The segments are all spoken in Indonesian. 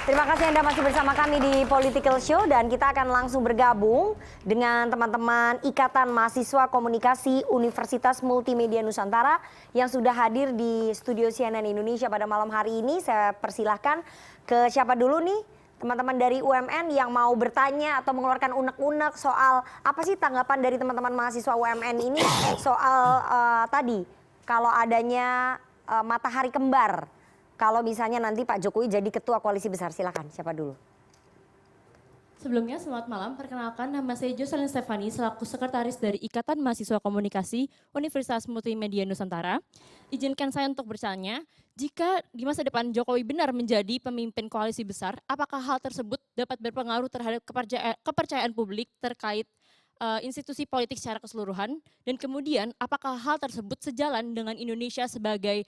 Terima kasih Anda masih bersama kami di Political Show dan kita akan langsung bergabung dengan teman-teman Ikatan Mahasiswa Komunikasi Universitas Multimedia Nusantara yang sudah hadir di studio CNN Indonesia pada malam hari ini. Saya persilahkan ke siapa dulu nih? Teman-teman dari UMN yang mau bertanya atau mengeluarkan unek-unek soal apa sih tanggapan dari teman-teman mahasiswa UMN ini soal tadi kalau adanya matahari kembar. Kalau misalnya nanti Pak Jokowi jadi ketua koalisi besar, silakan. Siapa dulu? Sebelumnya, selamat malam. Perkenalkan, nama saya Jocelyn Stefani, selaku sekretaris dari Ikatan Mahasiswa Komunikasi Universitas Multimedia Nusantara. Izinkan saya untuk bertanya, jika di masa depan Jokowi benar menjadi pemimpin koalisi besar, apakah hal tersebut dapat berpengaruh terhadap kepercayaan publik terkait institusi politik secara keseluruhan? Dan kemudian, apakah hal tersebut sejalan dengan Indonesia sebagai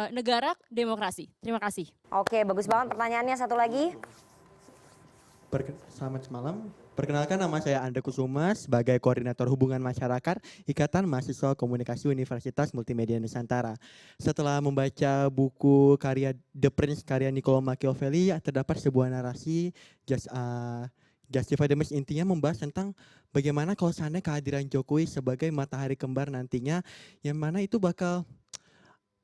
negara demokrasi? Terima kasih. Oke, bagus banget pertanyaannya. Satu lagi. Selamat malam. Perkenalkan, nama saya Andre Kusuma sebagai Koordinator Hubungan Masyarakat Ikatan Mahasiswa Komunikasi Universitas Multimedia Nusantara. Setelah membaca buku karya The Prince karya Niccolo Machiavelli, terdapat sebuah narasi Justify the Myth, intinya membahas tentang bagaimana kalau seandainya kehadiran Jokowi sebagai matahari kembar nantinya, yang mana itu bakal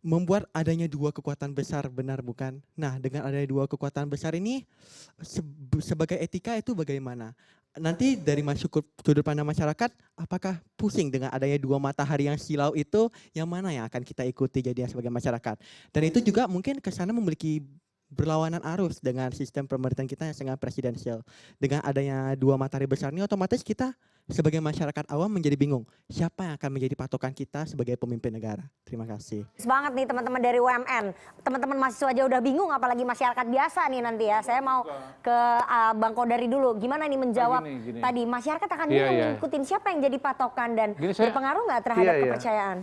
membuat adanya dua kekuatan besar, benar bukan? Nah, dengan adanya dua kekuatan besar ini, sebagai etika itu bagaimana? Nanti dari masuk sudut pandang masyarakat, apakah pusing dengan adanya dua matahari yang silau itu, yang mana yang akan kita ikuti jadinya sebagai masyarakat? Dan itu juga mungkin kesana memiliki berlawanan arus dengan sistem pemerintahan kita yang sangat presidensial. Dengan adanya dua matahari besar ini, otomatis kita sebagai masyarakat awam menjadi bingung siapa yang akan menjadi patokan kita sebagai pemimpin negara. Terima kasih. Semangat nih teman-teman dari UMN. Teman-teman mahasiswa aja udah bingung, apalagi masyarakat biasa nih nanti ya. Saya mau ke Bang Kodari dulu. Gimana nih menjawab tadi masyarakat akan bingung ngikutin siapa yang jadi patokan dan berpengaruh nggak terhadap kepercayaan?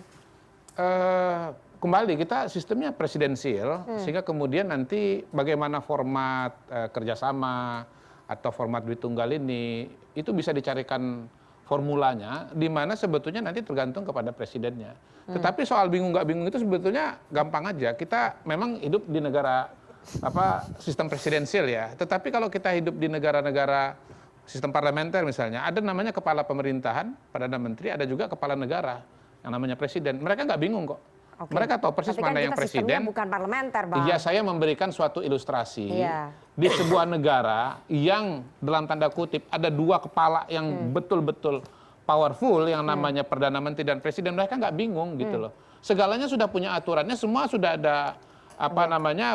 Kembali kita sistemnya presidensial, sehingga kemudian nanti bagaimana format kerjasama atau format duit tunggal ini itu bisa dicarikan formulanya, di mana sebetulnya nanti tergantung kepada presidennya. Tetapi soal bingung nggak bingung itu sebetulnya gampang aja. Kita memang hidup di negara sistem presidensial ya. Tetapi kalau kita hidup di negara-negara sistem parlementer misalnya, ada namanya kepala pemerintahan, perdana menteri, ada juga kepala negara yang namanya presiden. Mereka nggak bingung kok. Okay. Mereka tahu persis mana yang presiden. Bukan parlementer, Bang. Iya, saya memberikan suatu ilustrasi. Di sebuah negara yang dalam tanda kutip ada dua kepala yang betul-betul powerful, yang namanya perdana menteri dan presiden, mereka nggak bingung gitu loh. Segalanya sudah punya aturannya, semua sudah ada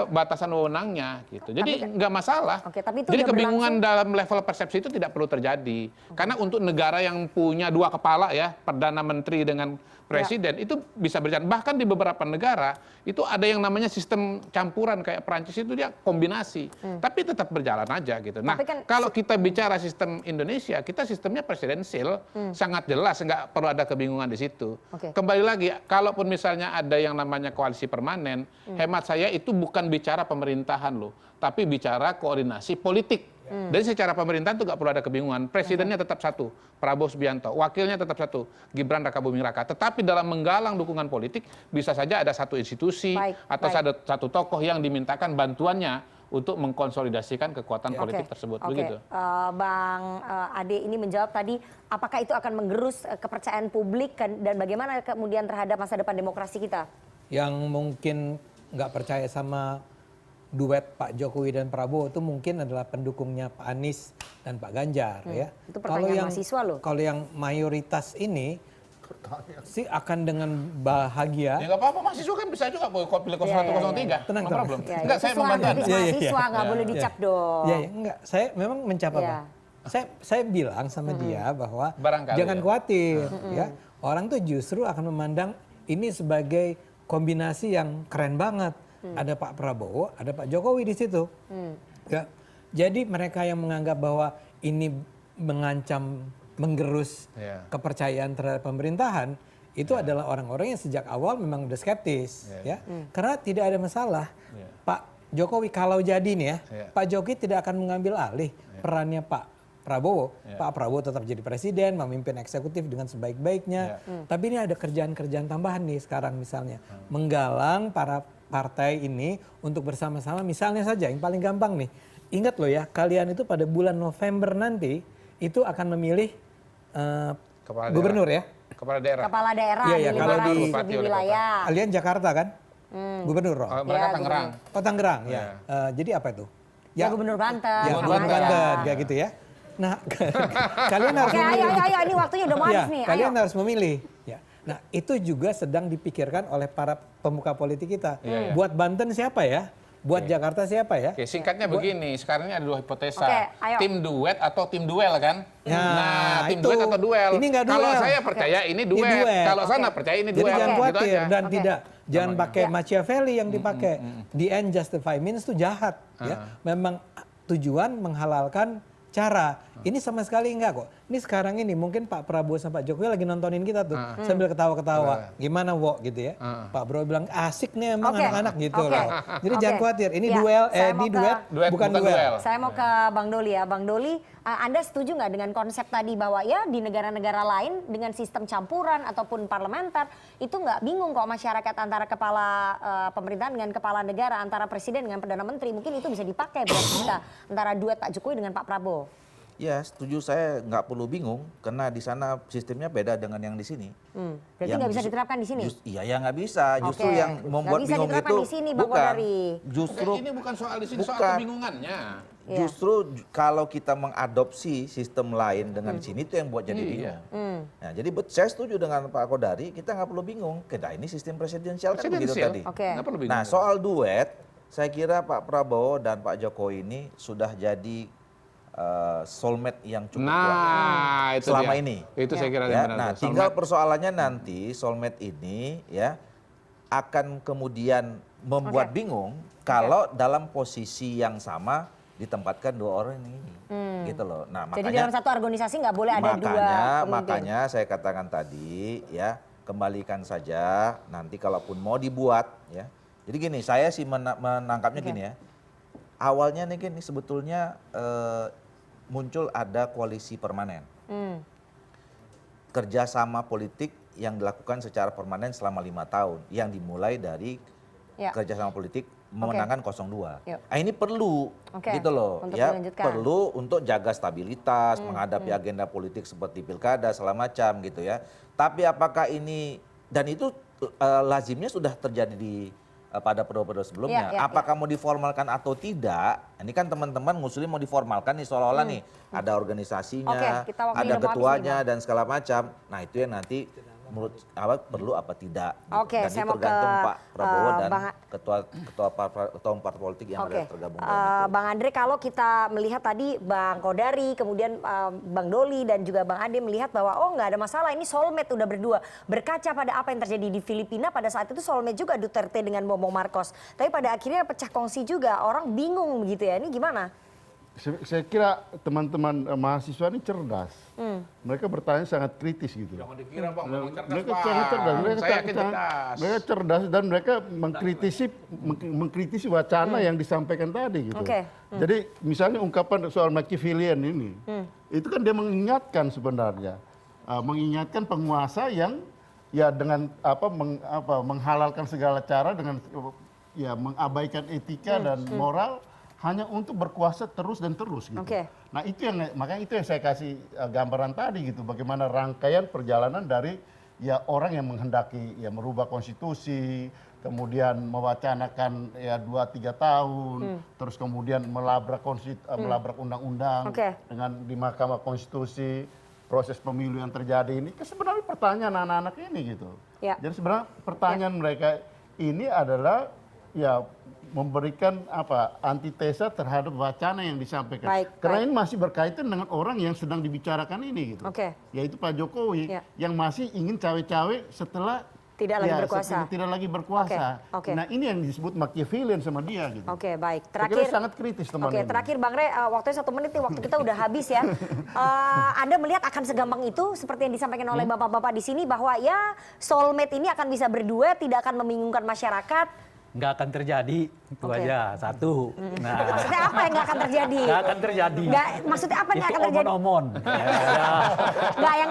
batasan wewenangnya gitu. Jadi nggak masalah. Jadi kebingungan dalam level persepsi itu tidak perlu terjadi. Karena untuk negara yang punya dua kepala ya, perdana menteri dengan presiden, itu bisa berjalan. Bahkan di beberapa negara itu ada yang namanya sistem campuran, kayak Perancis itu dia kombinasi. Tapi tetap berjalan aja gitu. Nah, kalau kita bicara sistem Indonesia, kita sistemnya presidensial, sangat jelas, nggak perlu ada kebingungan di situ. Kembali lagi, kalaupun misalnya ada yang namanya koalisi permanen, hemat saya itu bukan bicara pemerintahan loh, tapi bicara koordinasi politik. Jadi secara pemerintahan itu nggak perlu ada kebingungan. Presidennya tetap satu, Prabowo Subianto. Wakilnya tetap satu, Gibran Rakabuming Raka. Tetapi dalam menggalang dukungan politik, bisa saja ada satu institusi atau satu tokoh yang dimintakan bantuannya untuk mengkonsolidasikan kekuatan politik tersebut. Begitu. Bang Ade ini menjawab tadi, apakah itu akan menggerus kepercayaan publik dan bagaimana kemudian terhadap masa depan demokrasi kita? Yang mungkin nggak percaya sama duet Pak Jokowi dan Prabowo itu mungkin adalah pendukungnya Pak Anies dan Pak Ganjar ya. Itu pertanyaan mahasiswa loh. Kalau yang mayoritas ini sih akan dengan bahagia. Ya nggak apa-apa, mahasiswa kan bisa juga pilih 0103. Tenang, problem. Ya, enggak, saya membantu. Mahasiswa nggak boleh dicap dong. Iya, enggak. Saya memang mencapa Bang. Saya bilang sama dia bahwa jangan khawatir ya. Orang tuh justru akan memandang ini sebagai kombinasi yang keren banget. Ada Pak Prabowo, ada Pak Jokowi di situ. Ya. Jadi mereka yang menganggap bahwa ini mengancam, menggerus kepercayaan terhadap pemerintahan, itu adalah orang-orang yang sejak awal memang udah skeptis. Ya. Karena tidak ada masalah. Pak Jokowi kalau jadi nih ya, Pak Jokowi tidak akan mengambil alih perannya Pak Prabowo. Pak Prabowo tetap jadi presiden, memimpin eksekutif dengan sebaik-baiknya. Tapi ini ada kerjaan-kerjaan tambahan nih sekarang misalnya. Menggalang para partai ini untuk bersama-sama, misalnya saja yang paling gampang nih, ingat loh ya, kalian itu pada bulan November nanti itu akan memilih gubernur ya. Kepala daerah. Kepala daerah Iya, iya, di kalau 500 lebih wilayah. Kalian Jakarta kan? Gubernur Roh. Mereka Ya, Tangerang. Oh Tangerang ya. Jadi apa itu? Ya, Gubernur Banten. Ya, sama Gubernur aja. Banten kayak gitu ya. Nah, kalian harus Oke, memilih. ayo, ini waktunya udah mau Ya, habis nih. kalian Ayo. harus memilih. Ya. Nah, itu juga sedang dipikirkan oleh para pemuka politik kita. Iya, iya. Buat Banten siapa ya? Buat Jakarta siapa ya? Oke, singkatnya begini, sekarang ini ada dua hipotesa. Oke, ayo. Tim duet atau tim duel kan? Ya, Nah, tim itu. duet atau duel. Ini nggak Kalau duel. saya percaya ini duet. duet. Kalau sana percaya ini Jadi duel. jangan Gitu khawatir aja. dan Oke. tidak jangan pakai Ya. Machiavelli yang dipakai. The end justify means itu jahat ya. Memang tujuan menghalalkan cara. Ini sama sekali enggak kok. Ini sekarang ini mungkin Pak Prabowo sama Pak Jokowi lagi nontonin kita tuh sambil ketawa-ketawa. Gimana Wo gitu ya. Pak Prabowo bilang asik nih emang Oke. anak-anak gitu Oke. loh. Jadi Oke. jangan khawatir. Ini Ya, duel saya mau ini ke- duet, Duet, bukan bukan duel. duel. Saya mau ke Bang Doli ya. Bang Doli, Anda setuju nggak dengan konsep tadi bahwa ya di negara-negara lain dengan sistem campuran ataupun parlementer itu nggak bingung kok masyarakat antara kepala pemerintahan dengan kepala negara, antara presiden dengan perdana menteri, mungkin itu bisa dipakai buat kita antara duet Pak Jokowi dengan Pak Prabowo. Ya, setuju, saya nggak perlu bingung karena di sana sistemnya beda dengan yang di sini. Berarti Yang nggak bisa justru- diterapkan di sini? Iya, ya nggak bisa. Justru Oke. yang Nggak membuat bisa bingung diterapkan itu di sini, Bang bukan. Kodari. Justru Ini bukan soal di sini, soal Bukan. kebingungannya. Iya. justru kalau kita mengadopsi sistem lain dengan sini itu yang buat jadi Iya. bingung. Nah, jadi saya setuju dengan Pak Kodari, kita nggak perlu bingung. Kita ini sistem presidensial kan begitu Presidensial. tadi. Oke. Nggak perlu bingung. Nah, soal duet, saya kira Pak Prabowo dan Pak Jokowi ini sudah jadi soulmate yang cukup kuat. Nah, itu selama dia. ini. Itu saya kira yang Ya, benar. nah, Soulmate. tinggal persoalannya nanti soulmate ini ya akan kemudian membuat bingung kalau dalam posisi yang sama ditempatkan dua orang ini, gitu loh. Nah, Jadi dalam makanya satu organisasi nggak boleh ada dua pemimpin. makanya saya katakan tadi ya, kembalikan saja nanti kalaupun mau dibuat ya. Jadi gini, saya sih menangkapnya gini ya. Awalnya nih gini, sebetulnya muncul ada koalisi permanen. Kerjasama politik yang dilakukan secara permanen selama 5 tahun. Yang dimulai dari Ya. kerjasama politik memenangkan 02. Yuk. Nah, ini perlu Oke, gitu loh. untuk Ya, melanjutkan. perlu untuk jaga stabilitas, menghadapi agenda politik seperti pilkada segala macam gitu ya. Tapi apakah ini, dan itu lazimnya sudah terjadi di pada periode-periode sebelumnya. Ya, Apakah mau diformalkan atau tidak? Ini kan teman-teman ngusulin mau diformalkan nih seolah-olah nih ada organisasinya, Oke, kita waktunya ada udah mau habis ketuanya nih, Bang. dan segala macam. Nah, itu yang nanti menurut perlu apa tidak. Gitu. Oke, Dan saya itu mau ke, tergantung Pak Prabowo dan Bang- ketua partai politik yang Oke, ada tergabung dalam itu. Bang Andre, kalau kita melihat tadi Bang Kodari, kemudian Bang Doli dan juga Bang Ade melihat bahwa oh nggak ada masalah, ini soulmate udah berdua. Berkaca pada apa yang terjadi di Filipina pada saat itu soulmate juga Duterte dengan Bongbong Marcos. Tapi pada akhirnya pecah kongsi juga, orang bingung begitu ya. Ini gimana? Saya kira teman-teman mahasiswa ini cerdas. Mereka bertanya sangat kritis gitu. Jangan dikira Bang, memang cerdas, Mereka Bang. sangat cerdas. Saya yakin cerdas. Mereka cerdas dan mereka mengkritisi wacana yang disampaikan tadi gitu. Oke. Jadi misalnya ungkapan soal Machiavellian ini, itu kan dia mengingatkan sebenarnya, mengingatkan penguasa yang ya dengan menghalalkan segala cara dengan ya mengabaikan etika dan moral hanya untuk berkuasa terus dan terus gitu. Oke. Nah, makanya itu yang saya kasih gambaran tadi gitu, bagaimana rangkaian perjalanan dari ya orang yang menghendaki ya merubah konstitusi, kemudian mewacanakan ya 2-3 tahun, terus kemudian melabrak undang-undang Oke. dengan di Mahkamah Konstitusi, proses pemilu yang terjadi ini, sebenarnya pertanyaan anak-anak ini gitu. Ya. Jadi sebenarnya pertanyaan mereka ini adalah ya memberikan antitesa terhadap wacana yang disampaikan. Baik, Karena baik. ini masih berkaitan dengan orang yang sedang dibicarakan ini gitu. Oke. Yaitu Pak Jokowi Ya. yang masih ingin cawe-cawe setelah Tidak lagi berkuasa. setelah tidak lagi berkuasa. Oke. Nah, ini yang disebut Machiavellian sama dia gitu. Oke, baik. Saya Terakhir. kira sangat kritis teman Oke, ini. terakhir Bang Re, waktunya 1 menit nih, waktu kita udah habis ya. Anda melihat akan segampang itu seperti yang disampaikan oleh bapak-bapak di sini bahwa ya soulmate ini akan bisa berdua, tidak akan membingungkan masyarakat. nggak akan terjadi. Itu aja, satu. Nah, Maksudnya apa yang nggak akan terjadi? nggak akan terjadi. Maksudnya apa yang nggak Itu akan terjadi? omon-omon.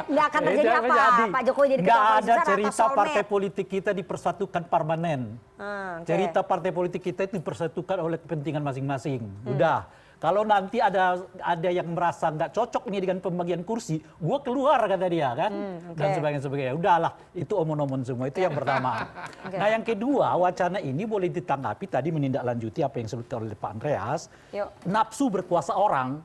Nggak akan terjadi Itu apa? terjadi. Pak Jokowi jadi Nggak ketua ada koalisi besar atau cerita soulmate? partai politik kita dipersatukan permanen. Oke. Cerita partai politik kita itu dipersatukan oleh kepentingan masing-masing. Udah. Kalau nanti ada yang merasa nggak cocok nih dengan pembagian kursi, gua keluar kata dia kan, dan sebagainya. Udahlah, itu omon-omon semua. Itu yang pertama. Nah, yang kedua, wacana ini boleh ditanggapi tadi menindaklanjuti apa yang disebutkan oleh Pak Andreas. Nafsu berkuasa orang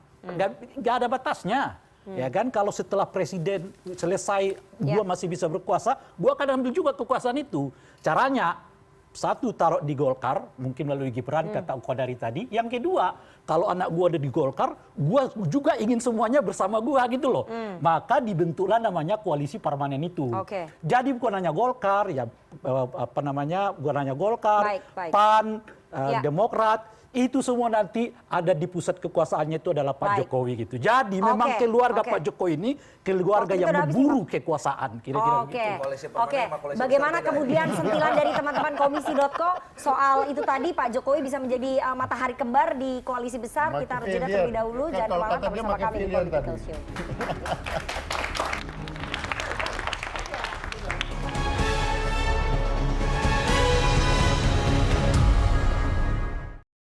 nggak ada batasnya. Ya kan, kalau setelah presiden selesai, gua masih bisa berkuasa, gua akan ambil juga kekuasaan itu. Caranya satu, taruh di Golkar, mungkin melalui Gibran, kata Qadari tadi. Yang kedua, kalau anak gua ada di Golkar, gua juga ingin semuanya bersama gua gitu loh. Maka dibentuklah namanya koalisi permanen itu. Jadi bukan hanya Golkar, ya bukan hanya Golkar, PAN, Demokrat, itu semua nanti ada di pusat kekuasaannya itu adalah Pak Jokowi gitu. Jadi memang keluarga Pak Jokowi ini keluarga yang memburu kekuasaan, kira-kira gitu. Bagaimana kemudian sentilan dari teman-teman komisi.co soal itu tadi Pak Jokowi bisa menjadi matahari kembar di koalisi besar? Kita harus jeda terlebih dahulu. Jangan kemana-mana bersama kami di Political Show.